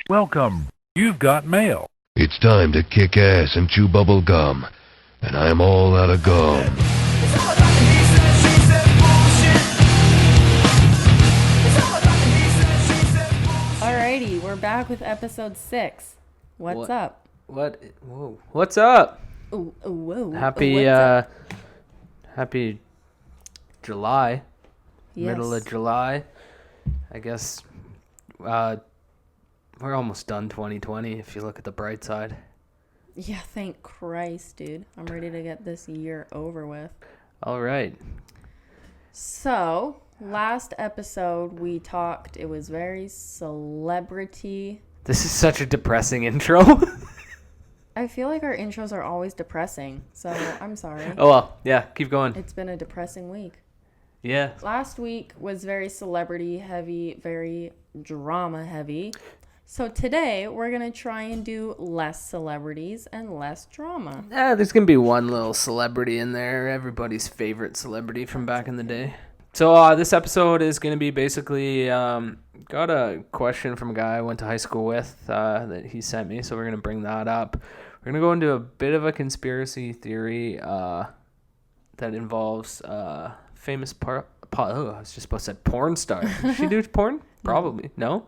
Welcome. You've got mail. It's time to kick ass and chew bubble gum. And I'm all out of gum. Alrighty, we're back with episode 6. What's up? Whoa. What's up? Ooh, whoa. Happy What's up? happy July. Yes. Middle of July. I guess we're almost done 2020 if you look at the bright side. Yeah, thank Christ, dude. I'm ready to get this year over with. All right. So, last episode we talked, it was very celebrity. This is such a depressing intro. I feel like our intros are always depressing, so I'm sorry. Oh well, yeah, keep going. It's been a depressing week. Yeah. Last week was very celebrity heavy, very drama heavy. So today we're going to try and do less celebrities and less drama. There's going to be one little celebrity in there, everybody's favorite celebrity from back in the day. So this episode is going to be basically, got a question from a guy I went to high school with that he sent me, so we're going to bring that up. We're going to go into a bit of a conspiracy theory that involves famous I was just supposed to say porn star. Did she do porn? Probably. No?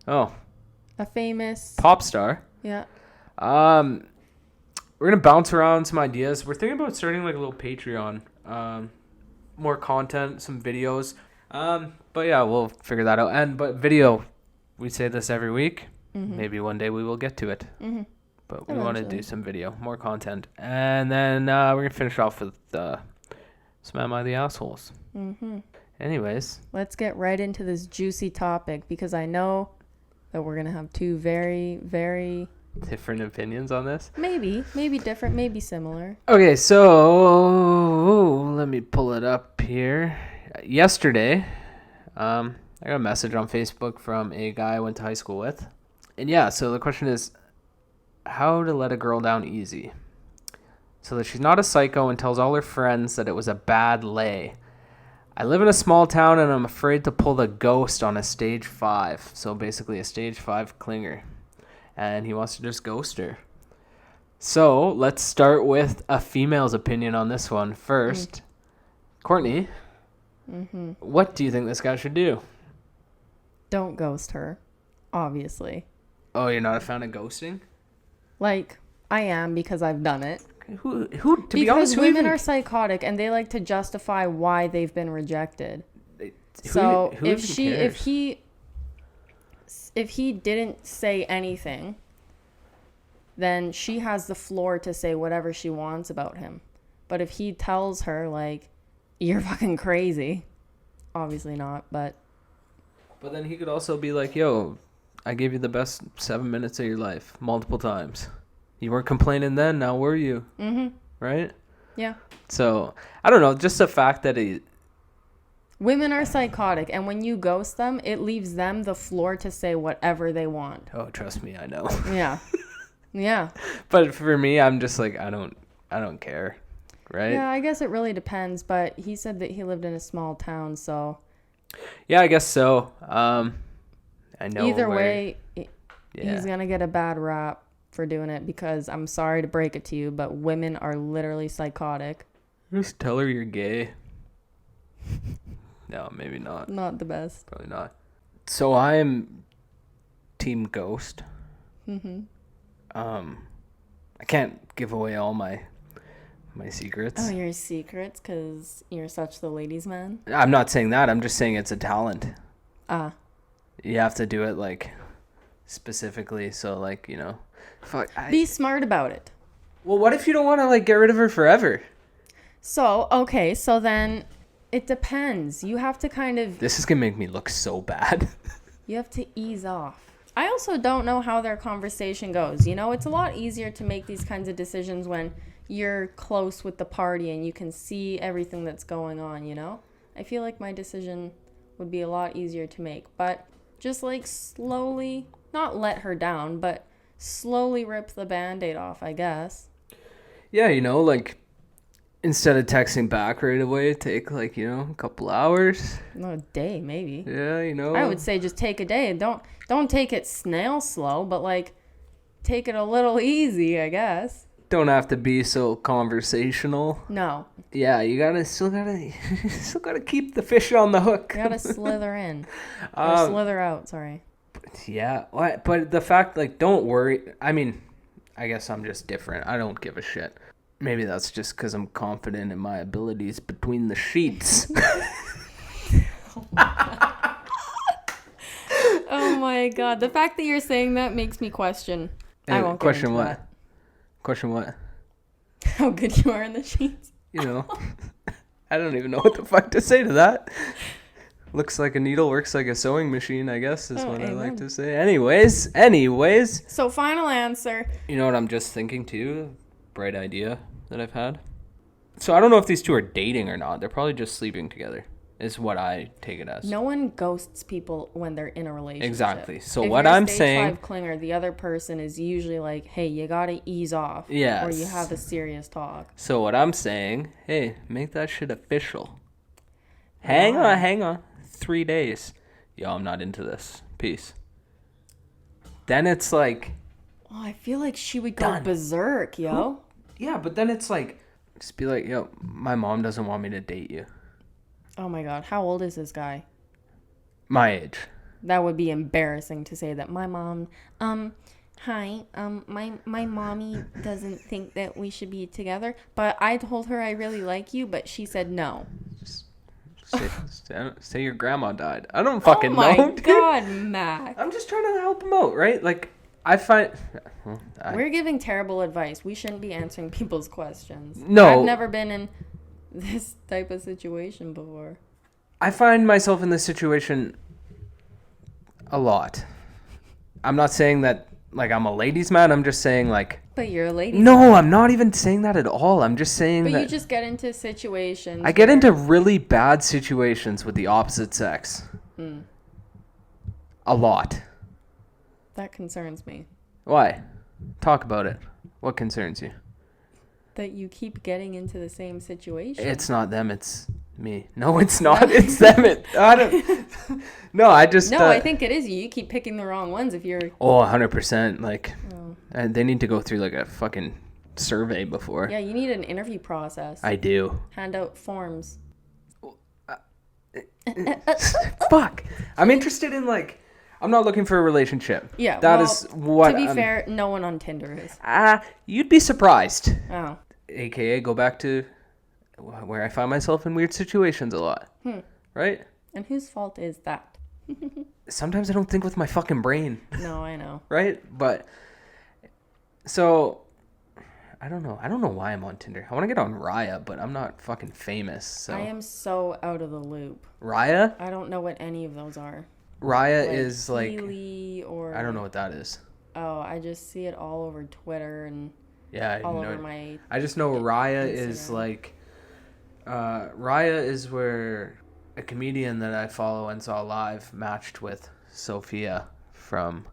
Oh. A famous Pop star. Yeah. We're going to bounce around some ideas. We're thinking about starting like a little Patreon. More content, some videos. But yeah, we'll figure that out. But video, we say this every week. Mm-hmm. Maybe one day we will get to it. Mm-hmm. But we want to do some video, more content. And then we're going to finish off with some Am I the Assholes? Mm-hmm. Anyways. Let's get right into this juicy topic because I know that we're going to have two very, very... different opinions on this? Maybe different, maybe similar. Okay, so let me pull it up here. Yesterday, I got a message on Facebook from a guy I went to high school with. And yeah, so the question is how to let a girl down easy. So that she's not a psycho and tells all her friends that it was a bad lay. I live in a small town and I'm afraid to pull the ghost on a stage 5. So basically a stage 5 clinger. And he wants to just ghost her. So let's start with a female's opinion on this one first. Courtney, what do you think this guy should do? Don't ghost her, obviously. Oh, you're not a fan of ghosting? Like, I am because I've done it. Who? To be Because honest, women are psychotic and they like to justify why they've been rejected. So if he didn't say anything, then she has the floor to say whatever she wants about him. But if he tells her, like, you're fucking crazy, obviously not, but... But then he could also be like, yo, I gave you the best 7 minutes of your life multiple times. You weren't complaining then, now were you? Mm-hmm. Right? Yeah. So, I don't know, just the fact that Women are psychotic, and when you ghost them, it leaves them the floor to say whatever they want. Oh, trust me, I know. Yeah. Yeah. But for me, I'm just like, I don't care, right? Yeah, I guess it really depends, but he said that he lived in a small town, so... Yeah, I guess so. I know either way, he's going to get a bad rap for doing it because I'm sorry to break it to you, but women are literally psychotic. Just tell her you're gay. No, maybe not. Not the best. Probably not. So I'm team ghost. Mm-hmm. I can't give away all my secrets. Oh, your secrets because you're such the ladies' man? I'm not saying that. I'm just saying it's a talent. Ah. You have to do it, like, specifically. So, like, you know. Be smart about it. Well, what if you don't want to, like, get rid of her forever? So, okay. So then it depends. You have to kind of... This is going to make me look so bad. You have to ease off. I also don't know how their conversation goes. You know, it's a lot easier to make these kinds of decisions when you're close with the party and you can see everything that's going on, you know? I feel like my decision would be a lot easier to make. But just, like, slowly, not let her down, but slowly rip the Band-Aid off, I guess. Yeah, you know, like, Instead of texting back right away, take like, a couple hours. No, a day maybe. Yeah, I would say just take a day. Don't take it snail slow, but like take it a little easy, I guess. Don't have to be so conversational. No. Yeah, you still gotta keep the fish on the hook. You gotta slither in. Or slither out, sorry. Yeah, but the fact, like, don't worry. I mean, I guess I'm just different. I don't give a shit. Maybe that's just because I'm confident in my abilities between the sheets. Oh my god. The fact that you're saying that makes me question. I won't get into that. Question what? How good you are in the sheets. I don't even know what the fuck to say to that. Looks like a needle, works like a sewing machine, I guess, is what I like to say. Anyways. So, final answer. You know what I'm just thinking, too? Bright idea that I've had. So, I don't know if these two are dating or not. They're probably just sleeping together, is what I take it as. No one ghosts people when they're in a relationship. Exactly. So, if what you're I'm a stage saying... 5 clinger, the other person is usually like, hey, you gotta ease off. Yes. Or you have a serious talk. So, what I'm saying, hey, make that shit official. Hang on. 3 days. Yo, I'm not into this. Peace. Then it's like... Oh, I feel like she would go berserk, yo. Yeah, but then it's like... Just be like, yo, my mom doesn't want me to date you. Oh my god, how old is this guy? My age. That would be embarrassing to say that my mom... Hi, my mommy doesn't think that we should be together, but I told her I really like you, but she said no. Say your grandma died. I don't fucking know. Oh my god, Mac. I'm just trying to help him out, right? Like, I find... We're giving terrible advice. We shouldn't be answering people's questions. No. I've never been in this type of situation before. I find myself in this situation a lot. I'm not saying that, like, I'm a ladies' man. I'm just saying, like... But you're a lady. No, I'm not even saying that at all. I'm just saying that... But you just get into situations... I get into really bad situations with the opposite sex. A lot. That concerns me. Why? Talk about it. What concerns you? That you keep getting into the same situation. It's not them, it's me. No, it's not. It's them. I just... No, I think it is you. You keep picking the wrong ones if you're... Oh, 100%. Like... And they need to go through like a fucking survey before. Yeah, you need an interview process. I do. Hand out forms. Fuck. I'm interested in like... I'm not looking for a relationship. Yeah, that is what... To be fair, no one on Tinder is. You'd be surprised. Oh. AKA go back to where I find myself in weird situations a lot. Right? And whose fault is that? Sometimes I don't think with my fucking brain. No, I know. Right? But... So, I don't know. I don't know why I'm on Tinder. I want to get on Raya, but I'm not fucking famous. So. I am so out of the loop. Raya? I don't know what any of those are. Raya is like... Healy or... I don't know what that is. Oh, I just see it all over Twitter and all over my... I just know Raya Instagram. is like... Raya is where a comedian that I follow and saw live matched with Sophia from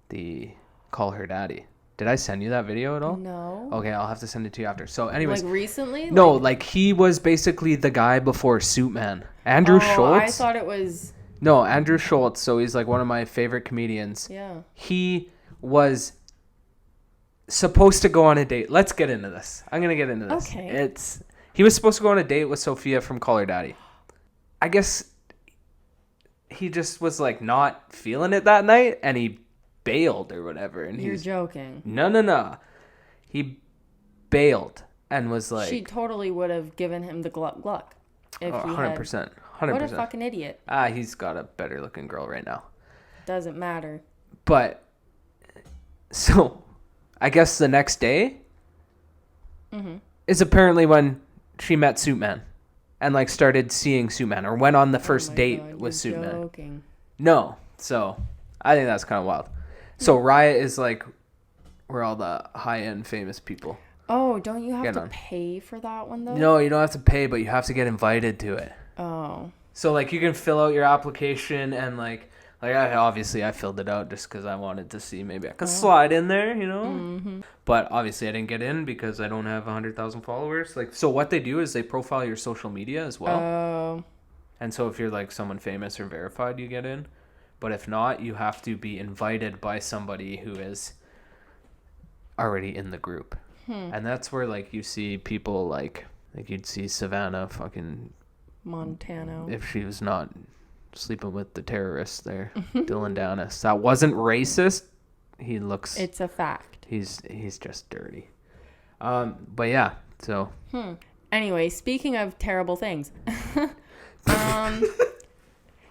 the Call Her Daddy. Did I send you that video at all? No. Okay, I'll have to send it to you after. So anyways. Like recently? No, like he was basically the guy before Suitman. Andrew Schultz. I thought it was... No, Andrew Schultz. So he's like one of my favorite comedians. Yeah. He was supposed to go on a date. Let's get into this. I'm going to get into this. Okay. He was supposed to go on a date with Sophia from Call Her Daddy. I guess he just was like not feeling it that night and he bailed or whatever. And You're joking. No. He bailed and was like... She totally would have given him the gluck if he 100%. had... 100%. What a fucking idiot. He's got a better looking girl right now. Doesn't matter. But, so, I guess the next day is apparently when she met Suitman and, like, started seeing Suitman or went on the first date with Suitman. Joking. No. So, I think that's kind of wild. So, Raya is, like, where all the high-end famous people Oh, don't you have get to on. pay for that one, though? No, you don't have to pay, but you have to get invited to it. Oh. So, like, you can fill out your application and, like, Like, I filled it out just because I wanted to see maybe I could slide in there, you know? Mm-hmm. But obviously I didn't get in because I don't have 100,000 followers. Like, so what they do is they profile your social media as well. Oh. And so if you're like someone famous or verified, you get in. But if not, you have to be invited by somebody who is already in the group. And that's where like you see people like you'd see Savannah fucking Montano. if she was not sleeping with the terrorist there, Dylan Dennis. That wasn't racist. He looks. It's a fact. He's just dirty. But yeah. So. Anyway, speaking of terrible things,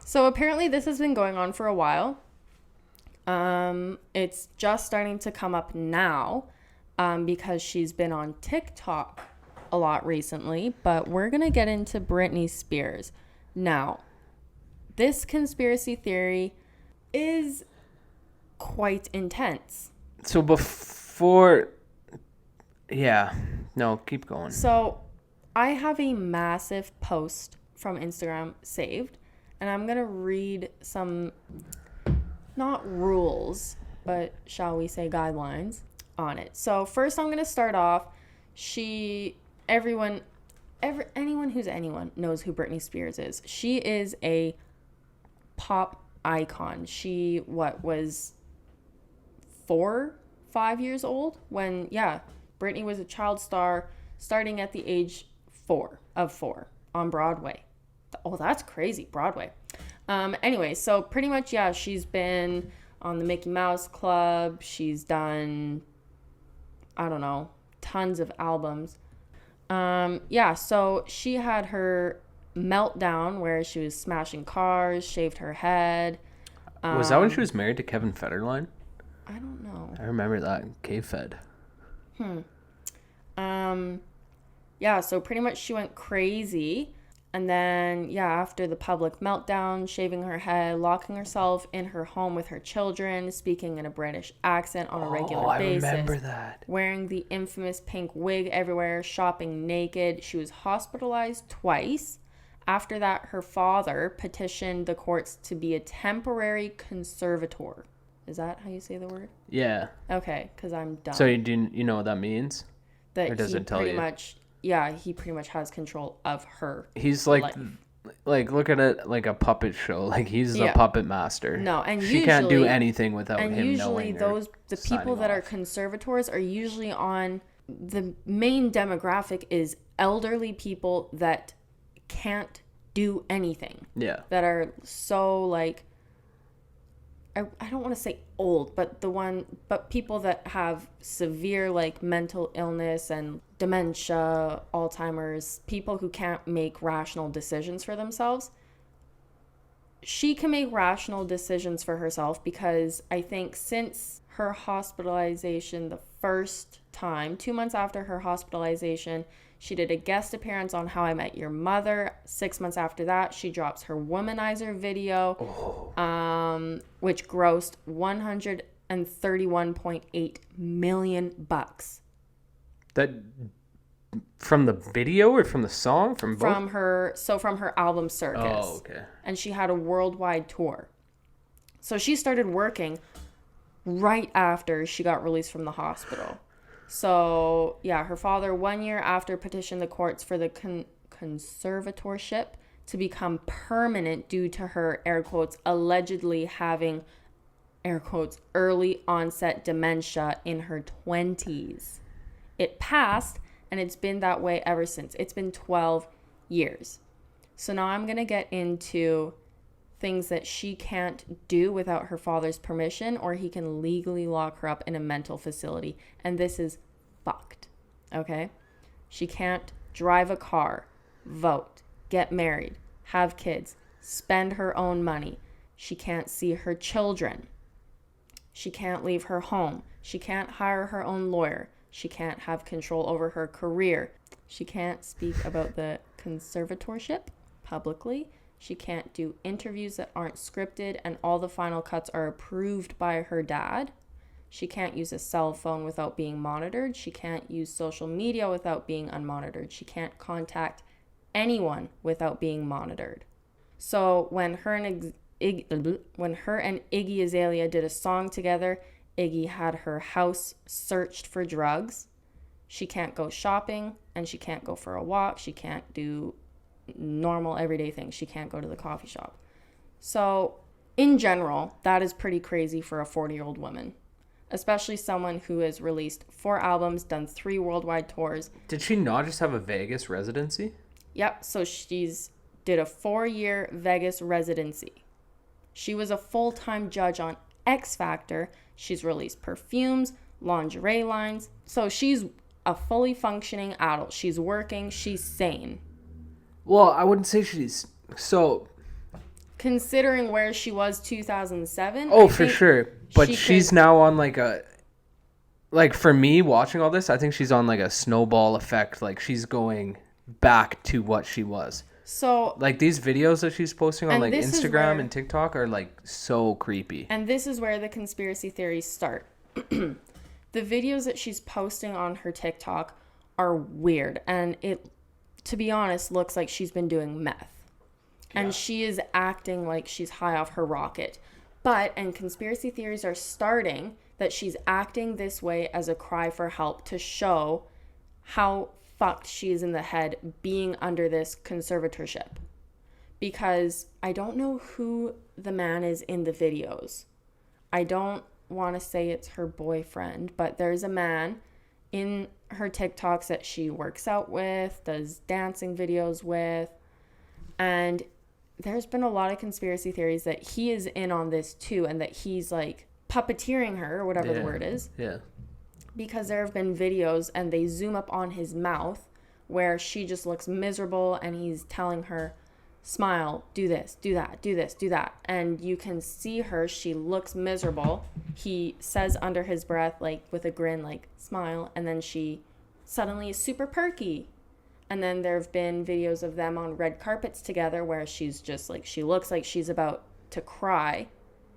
so apparently this has been going on for a while. It's just starting to come up now, because she's been on TikTok a lot recently. But we're gonna get into Britney Spears now. This conspiracy theory is quite intense. So before, yeah, no, keep going. So I have a massive post from Instagram saved, and I'm going to read some, not rules, but shall we say guidelines on it. So first I'm going to start off, anyone who's anyone knows who Britney Spears is. She is a pop icon. She was 5 years old when Britney was a child star starting at the age 4 on Broadway. Oh, that's crazy, Broadway. Anyway, so pretty much she's been on the Mickey Mouse Club. She's done, I don't know, tons of albums. So she had her meltdown where she was smashing cars, shaved her head. Was that when she was married to Kevin Federline? I don't know. I remember that. K-Fed. So pretty much she went crazy. And then, after the public meltdown, shaving her head, locking herself in her home with her children, speaking in a British accent on a regular basis. I remember that. Wearing the infamous pink wig everywhere, shopping naked. She was hospitalized twice. After that, her father petitioned the courts to be a temporary conservator. Is that how you say the word? Yeah. Okay, because I'm dumb. So you know what that means? That or does it tell you? He pretty much has control of her. He's like look at it like a puppet show. Like he's the puppet master. No, and she can't do anything without him knowing. And usually the people that are conservators are usually on, the main demographic is elderly people that can't do anything. Yeah. That are so like, I don't want to say old, but people that have severe like mental illness and dementia, Alzheimer's, people who can't make rational decisions for themselves. She can make rational decisions for herself because I think since her hospitalization the first time, 2 months after her hospitalization, she did a guest appearance on How I Met Your Mother. 6 months after that, she drops her womanizer video, which grossed $131.8 million. That from the video or from the song? From both? From her album Circus. Oh, okay. And she had a worldwide tour. So she started working right after she got released from the hospital. So, her father, 1 year after, petitioned the courts for the conservatorship to become permanent due to her, air quotes, allegedly having, air quotes, early onset dementia in her 20s. It passed, and it's been that way ever since. It's been 12 years. So now I'm going to get into things that she can't do without her father's permission, or he can legally lock her up in a mental facility. And this is fucked, okay? She can't drive a car, vote, get married, have kids, spend her own money. She can't see her children. She can't leave her home. She can't hire her own lawyer. She can't have control over her career. She can't speak about the conservatorship publicly. She can't do interviews that aren't scripted and all the final cuts are approved by her dad. She can't use a cell phone without being monitored. She can't use social media without being unmonitored. She can't contact anyone without being monitored. So when her and when her and Iggy Azalea did a song together, Iggy had her house searched for drugs. She can't go shopping and she can't go for a walk. She can't do normal everyday things. She can't go to the coffee shop. So in general, that is pretty crazy for a 40-year-old woman, especially someone who has released 4 albums, done 3 worldwide tours. Did she not just have a Vegas residency? Yep. So she's did a 4-year Vegas residency. She was a full-time judge on X Factor. She's released perfumes, lingerie lines. So she's a fully functioning adult. She's working. She's sane. Well, I wouldn't say she's so. Considering where she was 2007. Oh, for sure. But she's now on like for me watching all this, I think she's on like a snowball effect. Like she's going back to what she was. So like these videos that she's posting on like Instagram and TikTok are like so creepy. And this is where the conspiracy theories start. The videos that she's posting on her TikTok are weird, and it, to be honest, looks like she's been doing meth. Yeah. And she is acting like she's high off her rocket. And conspiracy theories are starting that she's acting this way as a cry for help to show how fucked she is in the head being under this conservatorship. Because I don't know who the man is in the videos. I don't want to say it's her boyfriend, but there's a man in her TikToks that she works out with, does dancing videos with, and there's been a lot of conspiracy theories that he is in on this too, and that he's like puppeteering her or whatever the word is. Yeah. Because there have been videos and they zoom up on his mouth where she just looks miserable and he's telling her, smile, do this, do that, do this, do that. And you can see her, she looks miserable. He says under his breath, like with a grin, like smile. And then she suddenly is super perky. And then there have been videos of them on red carpets together where she's just like, she looks like she's about to cry.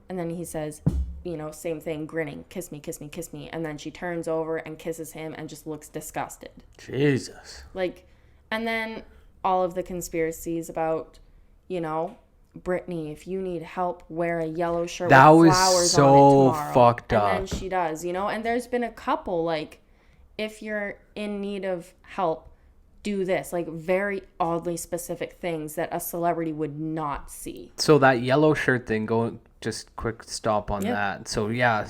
And then he says, you know, same thing, grinning, kiss me, kiss me, kiss me. And then she turns over and kisses him and just looks disgusted. Jesus. Like, and then all of the conspiracies about, you know, Britney, if you need help, wear a yellow shirt with flowers on it tomorrow. Fucked up. And then she does, you know, and there's been a couple, like, if you're in need of help, do this, like very oddly specific things that a celebrity would not see. So that yellow shirt thing, go just quick stop on that. So yeah,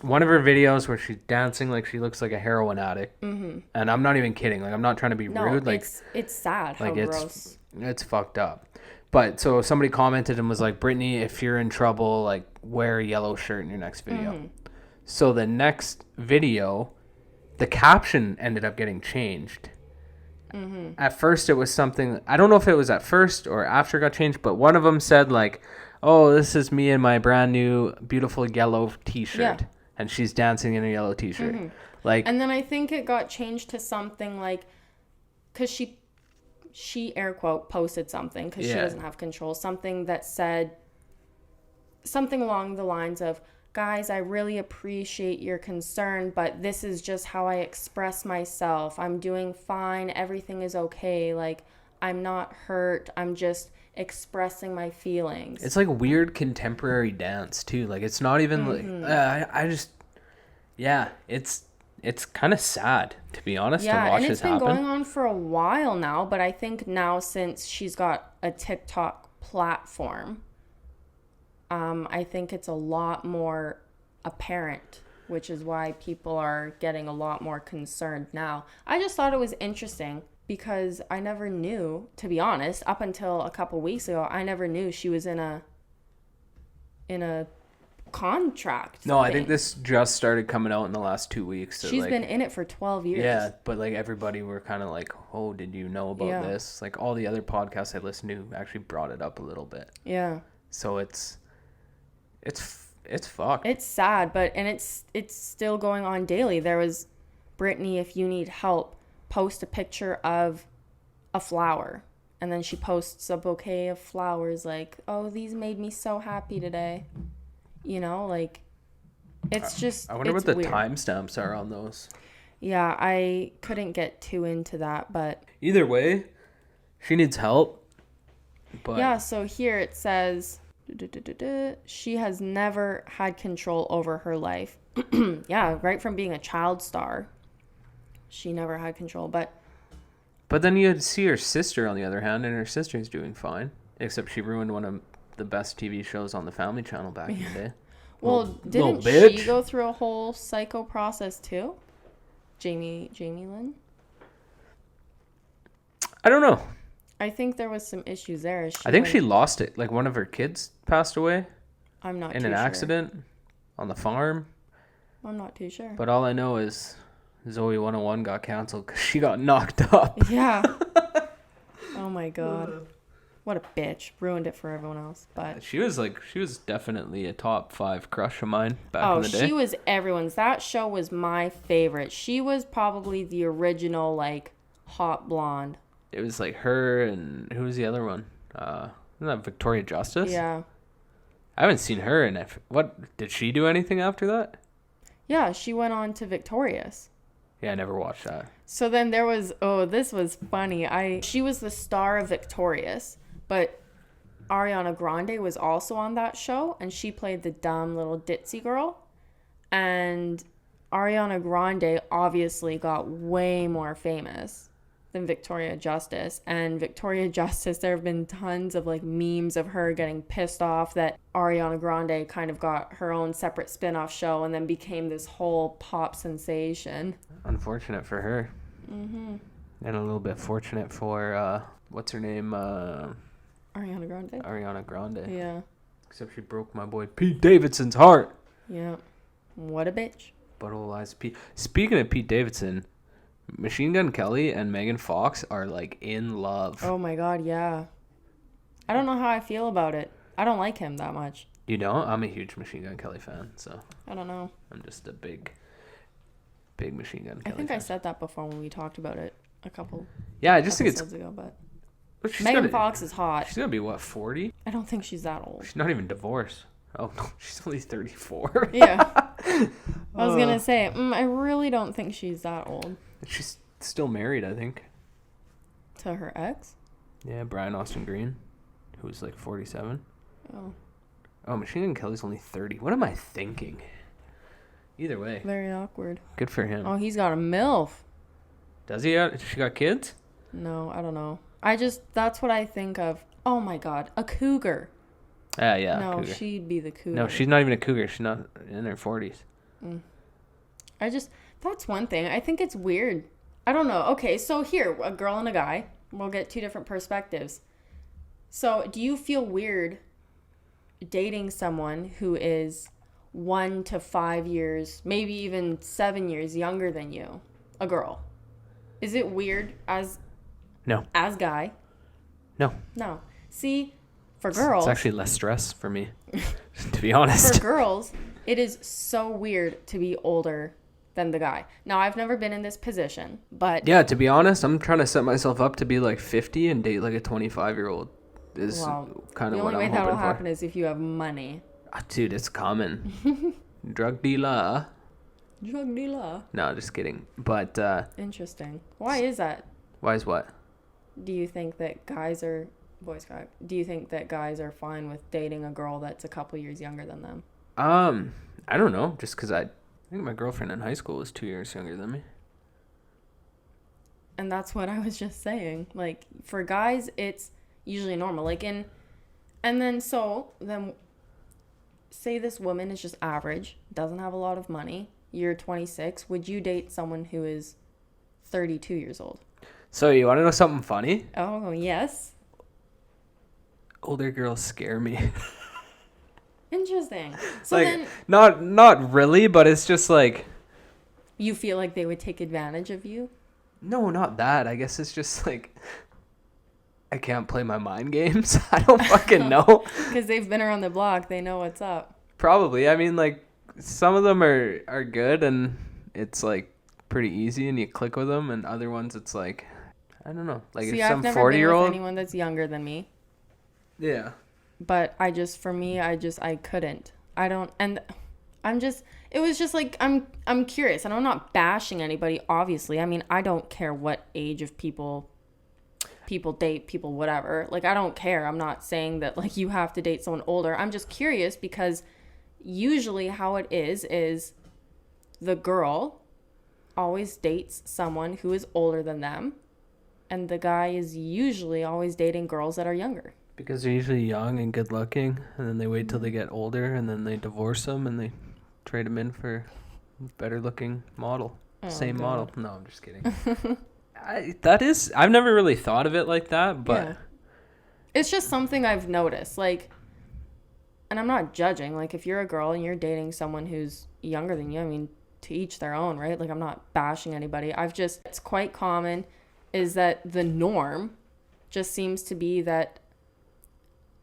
one of her videos where she's dancing like she looks like a heroin addict, and I'm not even kidding. Like I'm not trying to be rude. Like it's sad. Like how gross. It's fucked up. But so somebody commented and was like, Brittany, if you're in trouble, like wear a yellow shirt in your next video. So the next video, the caption ended up getting changed. At first it was something, I don't know if it was at first or after it got changed, but one of them said like, oh, this is me in my brand new beautiful yellow t-shirt. And she's dancing in a yellow t-shirt. Like, and then I think it got changed to something like, because she air quote posted something because she doesn't have control, something that said something along the lines of, guys, I really appreciate your concern, but this is just how I express myself. I'm doing fine. Everything is okay. Like, I'm not hurt. I'm just expressing my feelings. It's like weird contemporary dance too. Like, it's not even like, I just, it's kind of sad, to be honest, to watch this happen. Yeah, and it's been going on for a while now, but I think now since she's got a TikTok platform, I think it's a lot more apparent, which is why people are getting a lot more concerned now. I just thought it was interesting because I never knew, to be honest, up until a couple weeks ago, I never knew she was in a contract. No, I think this just started coming out in the last 2 weeks. So she's been in it for 12 years. Yeah, but like everybody were kind of like, oh, did you know about this? Like all the other podcasts I listened to actually brought it up a little bit. Yeah. So it's fucked. It's sad, but it's still going on daily. There was Britney, if you need help, post a picture of a flower, and then she posts a bouquet of flowers like, oh, these made me so happy today. You know, like it's just I wonder what the weird. timestamps are on those. Yeah, I couldn't get too into that, but either way, she needs help. But yeah, so here it says She has never had control over her life. Yeah, right from being a child star, she never had control. But then you see her sister on the other hand, and her sister's doing fine. Except she ruined one of the best TV shows on the Family Channel back in the day. well, little didn't bitch. she go through a whole psycho process too? Jamie Lynn? I don't know. I think there was some issues there. I think she lost it. Like one of her kids passed away I'm not in too an sure. accident on the farm. I'm not too sure. But all I know is Zoe 101 got canceled because she got knocked up. Yeah. Oh my god. What a bitch. Ruined it for everyone else. But She was definitely a top 5 crush of mine back in the day. she was everyone's. That show was my favorite. She was probably the original, like, hot blonde. It was like her and who was the other one? Isn't that Victoria Justice? Yeah. I haven't seen her in it. What did she do anything after that? Yeah, she went on to Victorious. Yeah, I never watched that. So then there was, this was funny. She was the star of Victorious, but Ariana Grande was also on that show, and she played the dumb little ditzy girl. And Ariana Grande obviously got way more famous than Victoria Justice. And Victoria Justice, there have been tons of like memes of her getting pissed off that Ariana Grande kind of got her own separate spin-off show and then became this whole pop sensation. Unfortunate for her. Mm-hmm. And a little bit fortunate for, what's her name? Ariana Grande? Ariana Grande. Yeah. Except she broke my boy Pete Davidson's heart. Yeah. What a bitch. But old eyes Pete. Speaking of Pete Davidson, Machine Gun Kelly and Megan Fox are like in love. Oh my god, yeah. I don't know how I feel about it. I don't like him that much. You know, I'm a huge Machine Gun Kelly fan, so I don't know. I'm just a big Machine Gun I Kelly think fan. I said that before when we talked about it a couple Yeah, I just think it's episodes ago, but she's Megan gonna- Fox is hot. She's gonna be what, 40? I don't think she's that old. She's not even divorced. Oh no, she's only 34. Yeah. I was gonna say, I really don't think she's that old. She's still married, I think. To her ex? Yeah, Brian Austin Green, who's like 47. Oh, Oh, Machine Gun Kelly's only 30. What am I thinking? Either way, very awkward. good for him. Oh, he's got a MILF. Does he? She got kids? No, I don't know. That's what I think of. Oh my god, a cougar. Yeah. No, cougar. she'd be the cougar. No, she's not even a cougar. She's not in her 40s. That's one thing. I think it's weird. I don't know. Okay, so here, a girl and a guy. We'll get two different perspectives. So, do you feel weird dating someone who is 1 to 5 years, maybe even 7 years younger than you? A girl. Is it weird as No. guy? No. No. See, for girls, It's actually less stress for me, to be for honest. girls, it is so weird to be older than the guy. Now, I've never been in this position, but Yeah, to be honest, I'm trying to set myself up to be like 50 and date like a 25-year-old is well, kind the of what only I'm way that'll hoping for. happen is if you have money. Dude, it's common. Drug dealer. Drug dealer. No, just kidding. But Interesting. Why is that? why is what? Do you think that guys are voice crack? Do you think that guys are fine with dating a girl that's a couple years younger than them? I don't know. Just because I think my girlfriend in high school was 2 years younger than me. And that's what I was just saying. Like, for guys, it's usually normal. And then say this woman is just average, doesn't have a lot of money. You're 26. Would you date someone who is 32 years old? So you want to know something funny? Oh, yes. Older girls scare me. Interesting. So like then not really, but it's just like you feel like they would take advantage of you? no, not that. I guess it's just like I can't play my mind games. I don't fucking know. Because they've been around the block. They know what's up. Probably. I mean, like some of them are good and it's like pretty easy and you click with them, and other ones it's like I don't know. Like See, if I've some never 40-year-old. been with anyone that's younger than me. Yeah. But I couldn't. I don't, and it was just like, I'm curious, and I'm not bashing anybody, obviously. I mean, I don't care what age of people people date people, whatever. Like, I don't care. I'm not saying that, like, you have to date someone older. I'm just curious because usually how it is the girl always dates someone who is older than them, and the guy is usually always dating girls that are younger. Because they're usually young and good looking, and then they wait till they get older, and then they divorce them, and they trade them in for better looking model. Same God. model. No, I'm just kidding. I've never really thought of it like that, but Yeah. It's just something I've noticed. Like, and I'm not judging. Like, if you're a girl and you're dating someone who's younger than you, I mean, to each their own, right? Like, I'm not bashing anybody. It's quite common is that the norm just seems to be that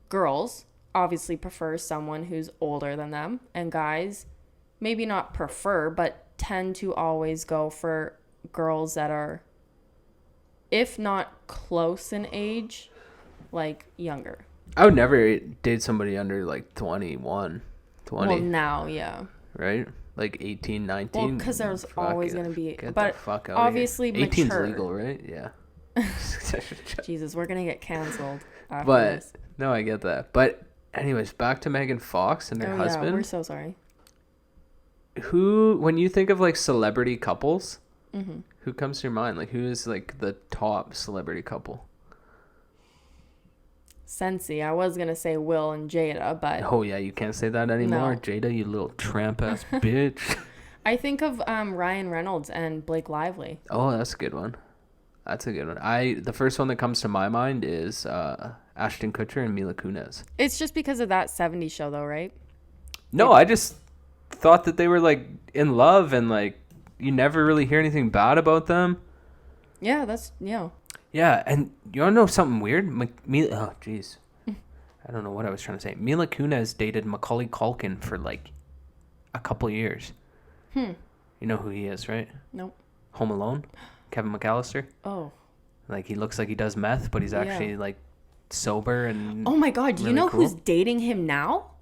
girls obviously prefer someone who's older than them, and guys maybe not prefer, but tend to always go for girls that are, if not close in age, like younger. I would never date somebody under like 21, 20. Well, now, yeah. Right? Like 18, 19. Well, because there's always going to be, Get but the fuck out obviously of here. 18's mature. legal, right? Yeah. Jesus, we're going to get canceled after But this. no, I get that. But anyways, back to Megan Fox and her husband. Yeah, we're so sorry. When you think of like celebrity couples, Mm-hmm. who comes to your mind? Like, who is like the top celebrity couple? Sensi. I was going to say Will and Jada, but Oh yeah, you can't say that anymore. No. Jada, you little tramp ass bitch. I think of Ryan Reynolds and Blake Lively. Oh, that's a good one. That's a good one. The first one that comes to my mind is Ashton Kutcher and Mila Kunis. It's just because of that 70s show, though, right? No, I just thought that they were like in love, and like you never really hear anything bad about them. Yeah, that's, yeah. Yeah, and you want to know something weird? Oh, jeez. I don't know what I was trying to say. Mila Kunis dated Macaulay Culkin for like a couple years. You know who he is, right? Nope. Home Alone? Kevin McAllister? Oh. Like, he looks like he does meth, but he's actually like sober and Oh my God, do you really know cool. who's dating him now?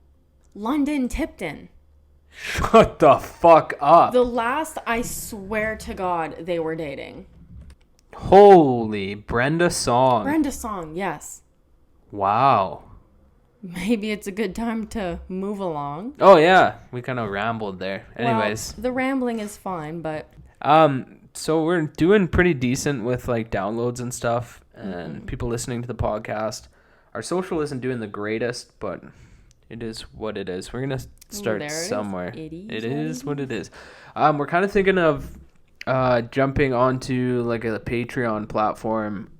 London Tipton. Shut the fuck up. I swear to God, they were dating. Holy Brenda Song. Brenda Song, yes. Wow. Maybe it's a good time to move along. Oh yeah, we kind of rambled there. Anyways, Well, the rambling is fine, but so we're doing pretty decent with like downloads and stuff, and people listening to the podcast. Our social isn't doing the greatest, but it is what it is. We're gonna start there it is. somewhere. It is what it is. We're kind of thinking of jumping onto like a Patreon platform.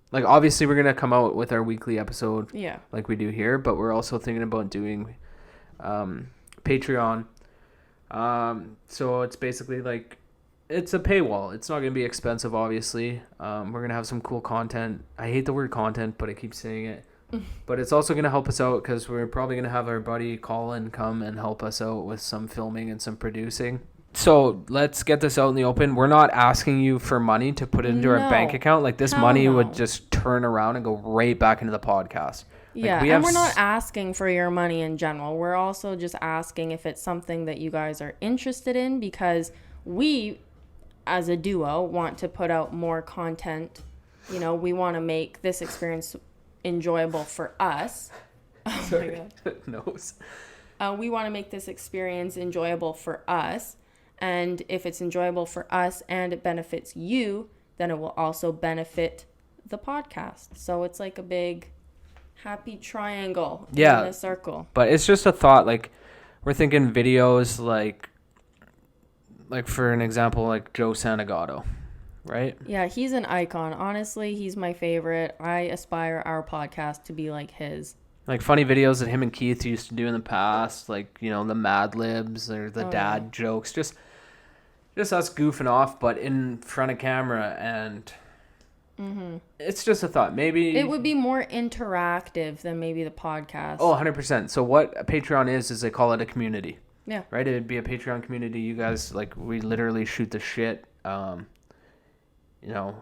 Like, obviously we're gonna come out with our weekly episode, yeah. like we do here, but we're also thinking about doing Patreon. So it's basically like, it's a paywall. It's not gonna be expensive, obviously. We're gonna have some cool content. I hate the word content, but I keep saying it. But it's also gonna help us out because we're probably gonna have our buddy Colin come and help us out with some filming and some producing. So let's get this out in the open. We're not asking you for money to put it into our No. bank account. Like, this Hell money no. would just turn around and go right back into the podcast. Like, Yeah, we and have we're not asking for your money in general. We're also just asking if it's something that you guys are interested in, because we, as a duo, want to put out more content. You know, we want to make this experience enjoyable for us. Oh my God. Nose. We want to make this experience enjoyable for us. And if it's enjoyable for us and it benefits you, then it will also benefit the podcast. So it's like a big happy triangle in a circle. But it's just a thought. Like, we're thinking videos like for an example, like Joe Santagato, right? Yeah, he's an icon. Honestly, he's my favorite. I aspire our podcast to be like his. Like funny videos that him and Keith used to do in the past, like, you know, the Mad Libs or the dad jokes, just us goofing off, but in front of camera, and it's just a thought. Maybe It would be more interactive than maybe the podcast. Oh, 100%. So what a Patreon is they call it a community. Yeah. Right? It'd be a Patreon community. You guys, like, we literally shoot the shit. You know,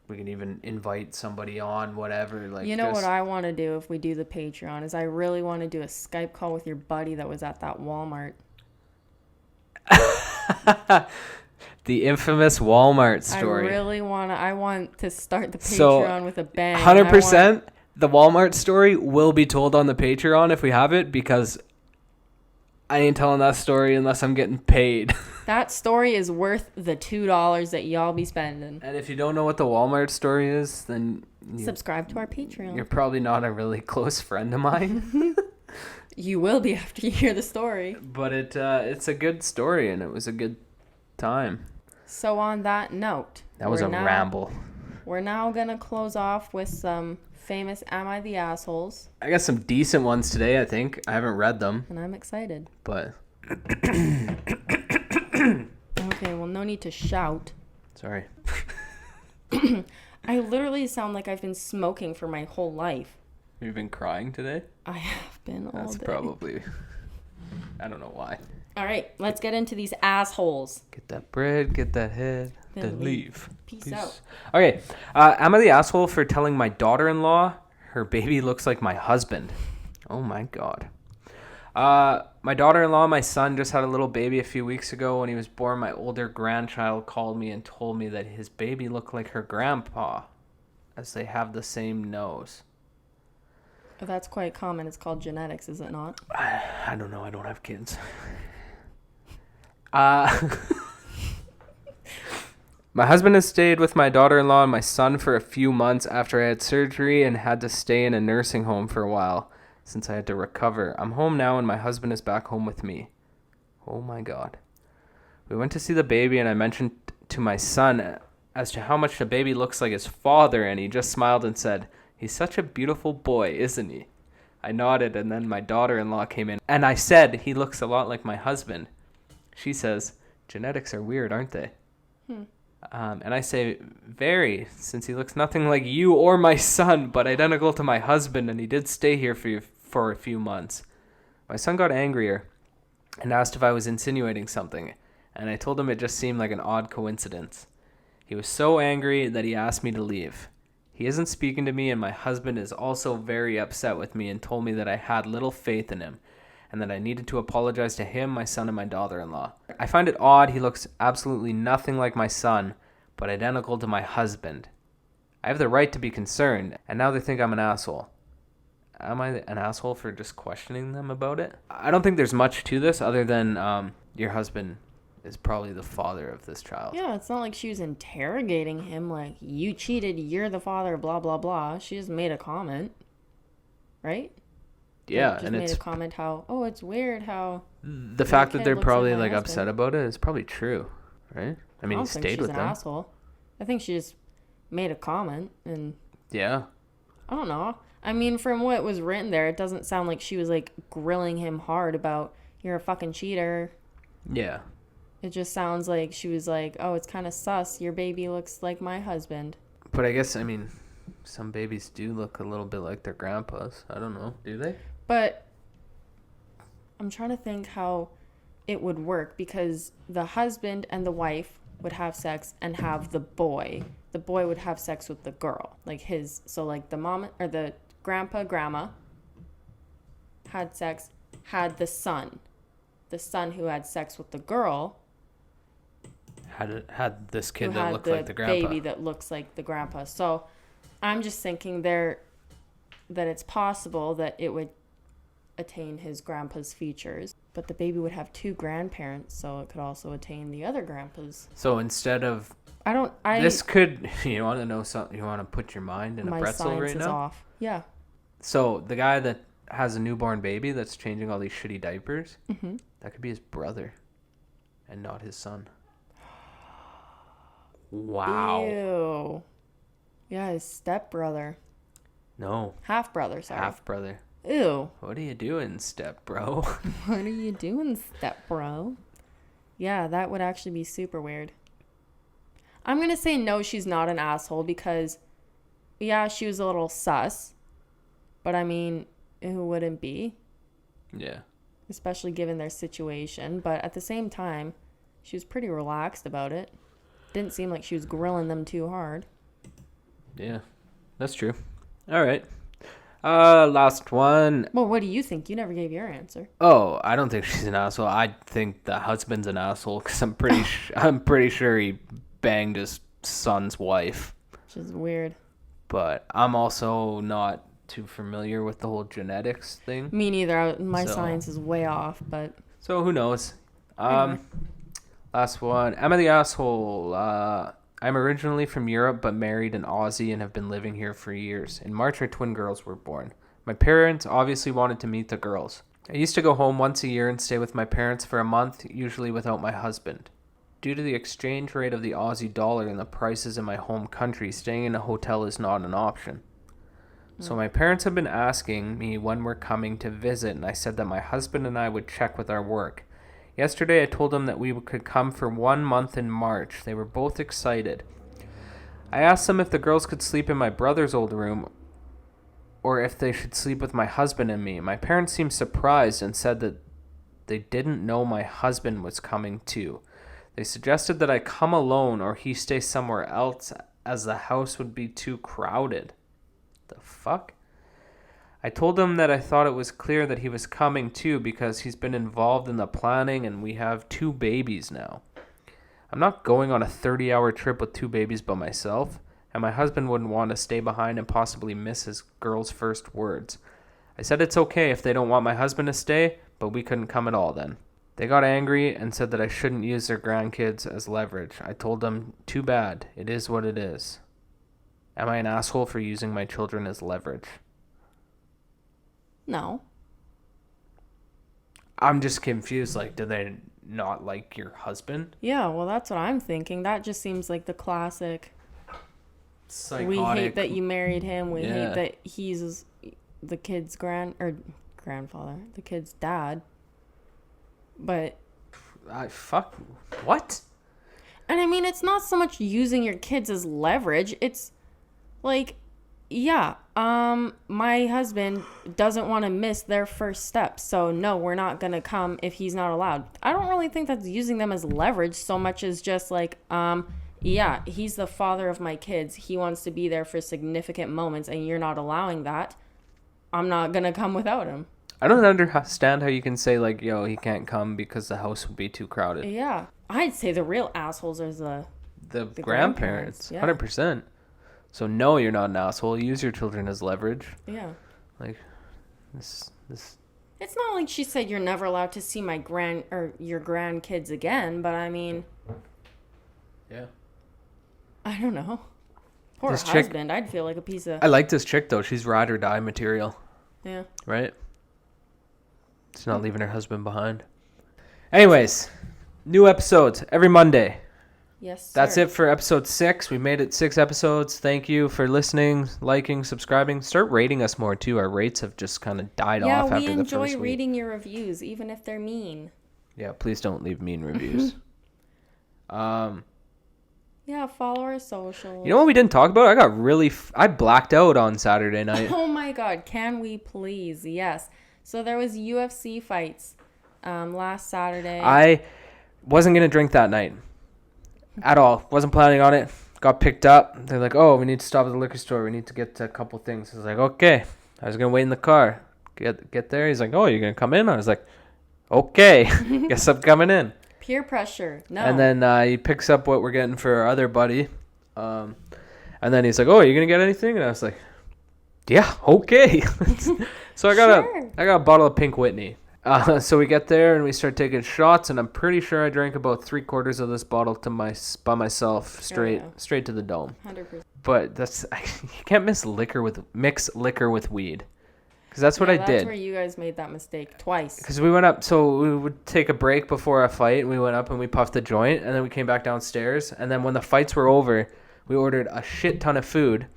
we can even invite somebody on, whatever. Like, you know what I want to do if we do the Patreon is I really want to do a Skype call with your buddy that was at that Walmart. The infamous Walmart story. I want to start the So, Patreon with a bang. 100%, the Walmart story will be told on the Patreon if we have it, because I ain't telling that story unless I'm getting paid. That story is worth the $2 that y'all be spending. And if you don't know what the Walmart story is, then Subscribe to our Patreon. you're probably not a really close friend of mine. You will be after you hear the story. But it's a good story, and it was a good time. So on that note, That was a ramble. We're now going to close off with some famous Am I the Assholes? I got some decent ones today, I think. I haven't read them, And I'm excited. but Okay, well, no need to shout. sorry. I literally sound like I've been smoking for my whole life. You've been crying today? I have been all That's day. probably... I don't know why. All right, let's get into these assholes. Get that bread, get that head, Then then leave. leave. Peace out. Okay, am I the asshole for telling my daughter-in-law her baby looks like my husband? Oh my god. My daughter-in-law and my son just had a little baby a few weeks ago. When he was born, my older grandchild called me and told me that his baby looked like her grandpa, as they have the same nose. Oh, that's quite common. It's called genetics, is it not? I don't know. I don't have kids. My husband has stayed with my daughter-in-law and my son for a few months after I had surgery and had to stay in a nursing home for a while since I had to recover. I'm home now and my husband is back home with me. Oh my god. We went to see the baby and I mentioned to my son as to how much the baby looks like his father, and he just smiled and said, "He's such a beautiful boy, isn't he?" I nodded, and then my daughter-in-law came in and I said, "He looks a lot like my husband." She says, "Genetics are weird, aren't they?" And I say, "Very, since he looks nothing like you or my son, but identical to my husband, and he did stay here for a few months." My son got angrier and asked if I was insinuating something, and I told him it just seemed like an odd coincidence. He was so angry that he asked me to leave. He isn't speaking to me, and my husband is also very upset with me and told me that I had little faith in him, and that I needed to apologize to him, my son, and my daughter-in-law. I find it odd he looks absolutely nothing like my son, but identical to my husband. I have the right to be concerned, and now they think I'm an asshole. Am I an asshole for just questioning them about it? I don't think there's much to this other than your husband is probably the father of this child. Yeah, it's not like she was interrogating him like, you cheated, you're the father, blah, blah, blah. She just made a comment, right? Yeah, Just and made it's a comment how, oh, it's weird how... the fact that kid they're looks like probably my like husband. upset about it is probably true, right? I mean, I he don't think stayed she's with an them. asshole. I think she just made a comment, and Yeah. I don't know. I mean, from what was written there, it doesn't sound like she was like grilling him hard about, you're a fucking cheater. Yeah. It just sounds like she was like, oh, it's kind of sus. Your baby looks like my husband. But I guess, I mean, some babies do look a little bit like their grandpas. I don't know. Do they? But I'm trying to think how it would work, because the husband and the wife would have sex and have the boy. The boy would have sex with the girl. Like his, so like the mom or the grandpa, grandma had sex, had the son. The son who had sex with the girl Had this kid who that had looked the like the grandpa. baby that looks like the grandpa. So I'm just thinking there that it's possible that it would attain his grandpa's features, but the baby would have two grandparents, so it could also attain the other grandpa's. So instead of this could, you want to know something, you want to put your mind in a my pretzel science right is now? off. Yeah. So the guy that has a newborn baby that's changing all these shitty diapers, Mm-hmm. that could be his brother and not his son. Wow. Ew. Yeah, his stepbrother. No. Half brother, sorry. Half brother. Ew. What are you doing, step bro? What are you doing, step bro? Yeah, that would actually be super weird. I'm going to say no, she's not an asshole, because, yeah, she was a little sus. But I mean, who wouldn't be? Yeah. Especially given their situation. But at the same time, she was pretty relaxed about it. Didn't seem like she was grilling them too hard. Yeah. That's true. All right. Last one. Well, what do you think? You never gave your answer. Oh, I don't think she's an asshole. I think the husband's an asshole because I'm pretty sure he banged his son's wife. Which is weird. But I'm also not too familiar with the whole genetics thing. Me neither. My science is way off, but... So who knows? Anyway. Last one. Am I the asshole? I'm originally from Europe, but married an Aussie and have been living here for years. In March, our twin girls were born. My parents obviously wanted to meet the girls. I used to go home once a year and stay with my parents for a month, usually without my husband. Due to the exchange rate of the Aussie dollar and the prices in my home country, staying in a hotel is not an option. So my parents have been asking me when we're coming to visit, and I said that my husband and I would check with our work. Yesterday, I told them that we could come for 1 month in March. They were both excited. I asked them if the girls could sleep in my brother's old room or if they should sleep with my husband and me. My parents seemed surprised and said that they didn't know my husband was coming too. They suggested that I come alone or he stay somewhere else as the house would be too crowded. The fuck? I told him that I thought it was clear that he was coming too because he's been involved in the planning and we have 2 babies now. I'm not going on a 30-hour trip with 2 babies by myself, and my husband wouldn't want to stay behind and possibly miss his girl's first words. I said it's okay if they don't want my husband to stay, but we couldn't come at all then. They got angry and said that I shouldn't use their grandkids as leverage. I told them, too bad, it is what it is. Am I an asshole for using my children as leverage? No. I'm just confused. Like, do they not like your husband? Yeah, well, that's what I'm thinking. That just seems like the classic. Psychotic. We hate that you married him. We hate that he's the kid's grandfather, the kid's dad. But fuck what? And I mean, it's not so much using your kids as leverage. It's like, yeah, my husband doesn't want to miss their first steps. So no, we're not going to come if he's not allowed. I don't really think that's using them as leverage so much as just like, yeah, he's the father of my kids. He wants to be there for significant moments and you're not allowing that. I'm not going to come without him. I don't understand how you can say like, yo, he can't come because the house would be too crowded. Yeah. I'd say the real assholes are the grandparents. Yeah. 100%. So no, you're not an asshole. Use your children as leverage. Yeah. Like this. It's not like she said you're never allowed to see your grandkids again, but I mean. Yeah. I don't know. Poor this husband. I'd feel like a piece of. I like this chick though. She's ride or die material. Yeah. Right. She's not leaving her husband behind. Anyways, new episodes every Monday. Yes, sir. That's it for episode 6. We made it 6 episodes. Thank you for listening, liking, subscribing. Start rating us more, too. Our rates have just kind of died off after the first week. Yeah, we enjoy reading your reviews, even if they're mean. Yeah, please don't leave mean reviews. Yeah, follow our socials. You know what we didn't talk about? I blacked out on Saturday night. Oh, my God. Can we please? Yes. So there was UFC fights last Saturday. I wasn't going to drink that night. At all. Wasn't planning on it. Got picked up. They're like, oh, we need to stop at the liquor store. We need to get a couple things. I was like, okay. I was going to wait in the car. Get there. He's like, oh, you're going to come in? I was like, okay. Guess I'm coming in. Peer pressure. No. And then he picks up what we're getting for our other buddy. And then he's like, oh, are you going to get anything? And I was like, yeah, okay. So I got a bottle of Pink Whitney. So we get there and we start taking shots, and I'm pretty sure I drank about 3/4 of this bottle by myself, straight to the dome. 100%. But you can't mix liquor with weed, because that's what I did. That's where you guys made that mistake twice. Because we went up, so we would take a break before a fight, and we went up and we puffed a joint, and then we came back downstairs, and then when the fights were over, we ordered a shit ton of food.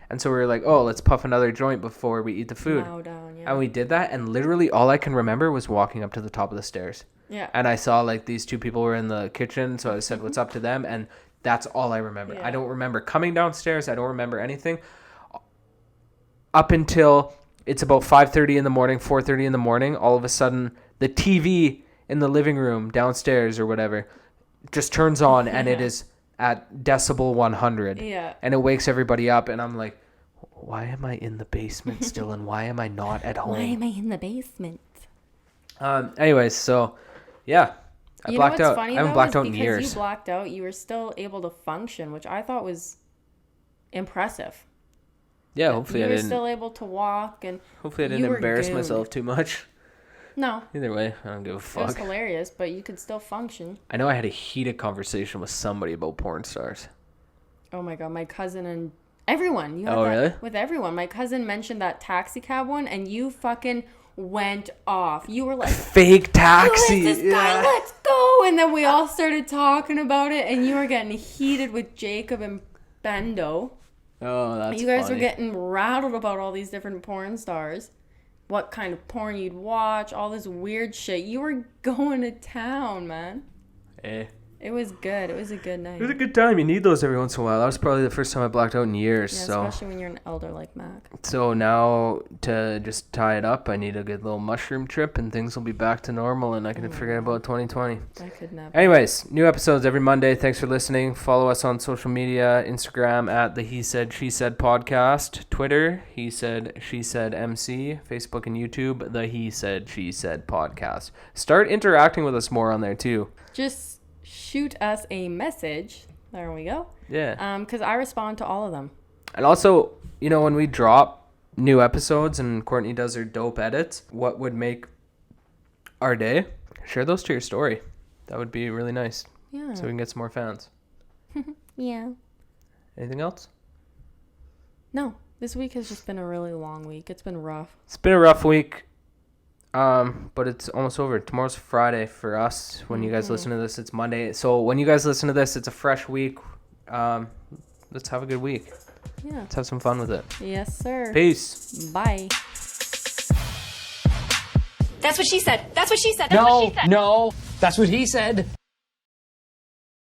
And so we were like, oh, let's puff another joint before we eat the food. Down, yeah. And we did that, and literally all I can remember was walking up to the top of the stairs. Yeah. And I saw like these 2 people were in the kitchen, so I said, what's up to them? And that's all I remember. Yeah. I don't remember coming downstairs. I don't remember anything. Up until it's about 5:30 in the morning, 4:30 in the morning, all of a sudden the TV in the living room downstairs or whatever just turns on, and it is at decibel 100. Yeah. And it wakes everybody up, and I'm like, Why am I in the basement still, and why am I not at home? Why am I in the basement? Anyways, so yeah, I blacked out. I haven't blacked out in years. Because you blacked out, you were still able to function, which I thought was impressive. Yeah, hopefully I didn't. You were still able to walk, and hopefully I didn't embarrass myself too much. No. Either way, I don't give a fuck. It was hilarious, but you could still function. I know I had a heated conversation with somebody about porn stars. Oh my god, my cousin and everyone. You had Oh, that really? with everyone. My cousin mentioned that taxi cab one, and you fucking went off. You were like, fake taxi. who is this guy? Let's go. And then we all started talking about it, and you were getting heated with Jacob and Bendo. Oh, that's You guys funny. were getting rattled about all these different porn stars. What kind of porn you'd watch, all this weird shit. You were going to town, man. Eh. It was good. It was a good night. It was a good time. You need those every once in a while. That was probably the first time I blacked out in years. Yeah, so especially when you're an elder like Mac. So now to just tie it up, I need a good little mushroom trip, and things will be back to normal, and I can forget about 2020. I could never. Anyways, new episodes every Monday. Thanks for listening. Follow us on social media, Instagram at the He Said, She Said podcast, Twitter, He Said, She Said MC, Facebook and YouTube, the He Said, She Said podcast. Start interacting with us more on there too. Just shoot us a message. There we go. Yeah. Because I respond to all of them. And also, you know, when we drop new episodes and Courtney does her dope edits, what would make our day? Share those to your story. That would be really nice. Yeah. So we can get some more fans. Yeah. Anything else? No. This week has just been a really long week. It's been rough. It's been a rough week. But it's almost over. Tomorrow's Friday for us. When you guys listen to this, it's Monday. So when you guys listen to this, it's a fresh week. Let's have a good week. Yeah. Let's have some fun with it. Yes, sir. Peace. Bye. That's what she said. That's what she said. That's No, what she said. no, that's what he said.